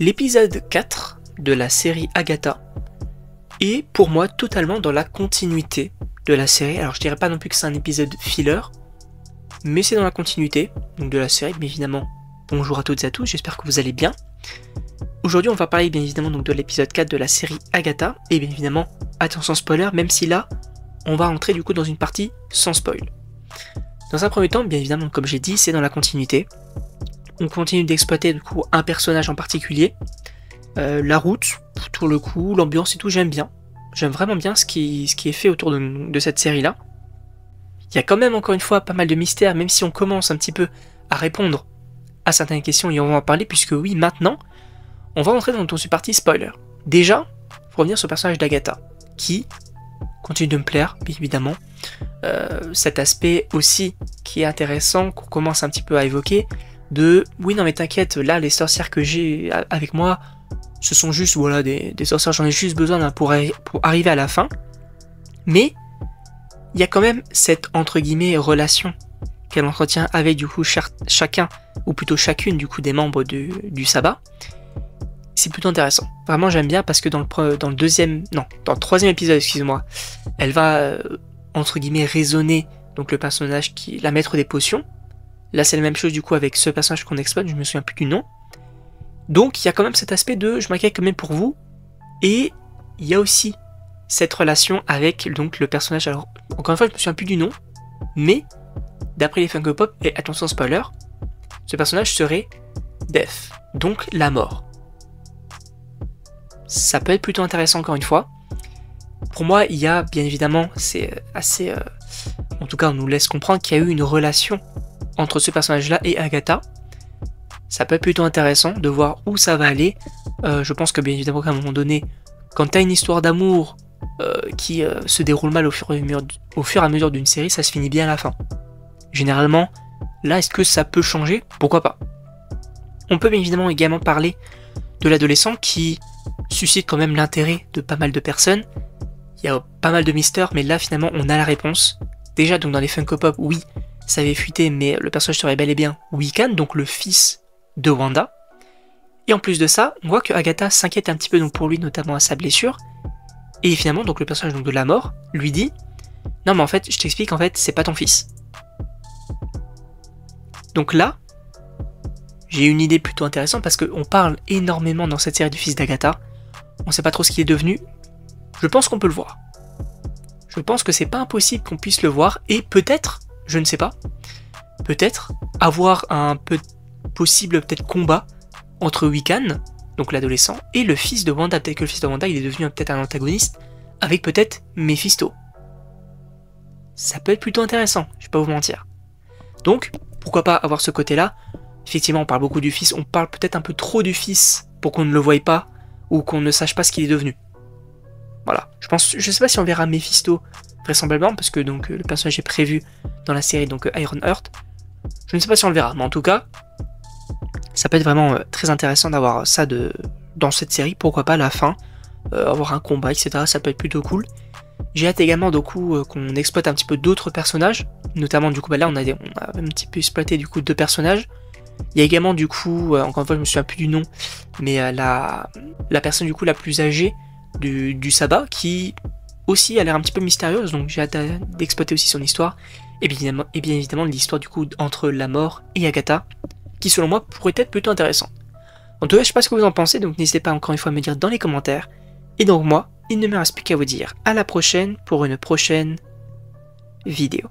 l'épisode 4 de la série Agatha est pour moi totalement dans la continuité de la série. Alors je dirais pas non plus que c'est un épisode filler, mais c'est dans la continuité donc de la série. Bien évidemment, bonjour à toutes et à tous, j'espère que vous allez bien. Aujourd'hui on va parler bien évidemment donc de l'épisode 4 de la série Agatha, et bien évidemment, attention spoiler, même si là, on va entrer du coup dans une partie sans spoil. Dans un premier temps, bien évidemment, comme j'ai dit, c'est dans la continuité. On continue d'exploiter du coup un personnage en particulier. La route, pour le coup, l'ambiance et tout, j'aime bien. J'aime vraiment bien ce qui est fait autour de cette série-là. Il y a quand même, encore une fois, pas mal de mystères, même si on commence un petit peu à répondre à certaines questions, et on va en parler, puisque oui, maintenant, on va entrer dans ce parti spoiler. Déjà, pour revenir sur le personnage d'Agatha, qui continue de me plaire, bien évidemment. Cet aspect aussi qui est intéressant, qu'on commence un petit peu à évoquer, de oui non mais t'inquiète, là les sorcières que j'ai avec moi, ce sont juste voilà des sorcières, j'en ai juste besoin pour arriver à la fin. Mais il y a quand même cette entre guillemets relation qu'elle entretient avec du coup chacun, ou plutôt chacune du coup des membres du sabbat. C'est plutôt intéressant. Vraiment j'aime bien parce que dans le troisième épisode, excusez-moi, elle va entre guillemets raisonner donc le personnage qui est la maître des potions. Là c'est la même chose du coup avec ce personnage qu'on exploite, je me souviens plus du nom. Donc il y a quand même cet aspect de je m'inquiète quand même pour vous, et il y a aussi cette relation avec donc le personnage, alors encore une fois je me souviens plus du nom, mais d'après les Funko Pop, et attention spoiler, ce personnage serait Death, donc la mort. Ça peut être plutôt intéressant encore une fois. Pour moi il y a bien évidemment, c'est assez... en tout cas on nous laisse comprendre qu'il y a eu une relation entre ce personnage-là et Agatha. Ça peut être plutôt intéressant de voir où ça va aller. Je pense que bien évidemment qu'à un moment donné, quand t'as une histoire d'amour qui se déroule mal au fur et à mesure d'une série, ça se finit bien à la fin. Généralement, là, est-ce que ça peut changer? Pourquoi pas? On peut bien évidemment également parler de l'adolescent qui suscite quand même l'intérêt de pas mal de personnes. Il y a pas mal de mystères, mais là finalement on a la réponse. Déjà donc dans les Funko Pop, oui, ça avait fuité, mais le personnage serait bel et bien Wiccan, donc le fils de Wanda. Et en plus de ça, on voit que Agatha s'inquiète un petit peu donc pour lui, notamment à sa blessure. Et finalement, donc le personnage donc de la mort lui dit « Non mais en fait, je t'explique, en fait, c'est pas ton fils. » Donc là, j'ai une idée plutôt intéressante parce qu'on parle énormément dans cette série du fils d'Agatha. On sait pas trop ce qu'il est devenu. Je pense qu'on peut le voir. Je pense que c'est pas impossible qu'on puisse le voir, et peut-être, je ne sais pas, peut-être avoir un possible peut-être combat entre Wiccan, donc l'adolescent, et le fils de Wanda. Peut-être que le fils de Wanda il est devenu peut-être un antagoniste, avec peut-être Mephisto. Ça peut être plutôt intéressant, je vais pas vous mentir. Donc, pourquoi pas avoir ce côté-là. Effectivement, on parle beaucoup du fils, on parle peut-être un peu trop du fils pour qu'on ne le voie pas, ou qu'on ne sache pas ce qu'il est devenu. Voilà, je sais pas si on verra Mephisto, vraisemblablement, parce que donc le personnage est prévu dans la série donc Ironheart. Je ne sais pas si on le verra, mais en tout cas, ça peut être vraiment très intéressant d'avoir ça dans cette série, pourquoi pas à la fin, avoir un combat, etc. Ça peut être plutôt cool. J'ai hâte également du coup qu'on exploite un petit peu d'autres personnages, notamment du coup là on a un petit peu exploité du coup deux personnages. Il y a également du coup, encore une fois je me souviens plus du nom, mais la personne du coup la plus âgée du sabbat, qui aussi a l'air un petit peu mystérieuse, donc j'ai hâte d'exploiter aussi son histoire, et bien évidemment l'histoire du coup entre la mort et Agatha, qui selon moi pourrait être plutôt intéressante. En tout cas je sais pas ce que vous en pensez, donc n'hésitez pas encore une fois à me dire dans les commentaires, et donc moi, il ne me reste plus qu'à vous dire à la prochaine pour une prochaine vidéo.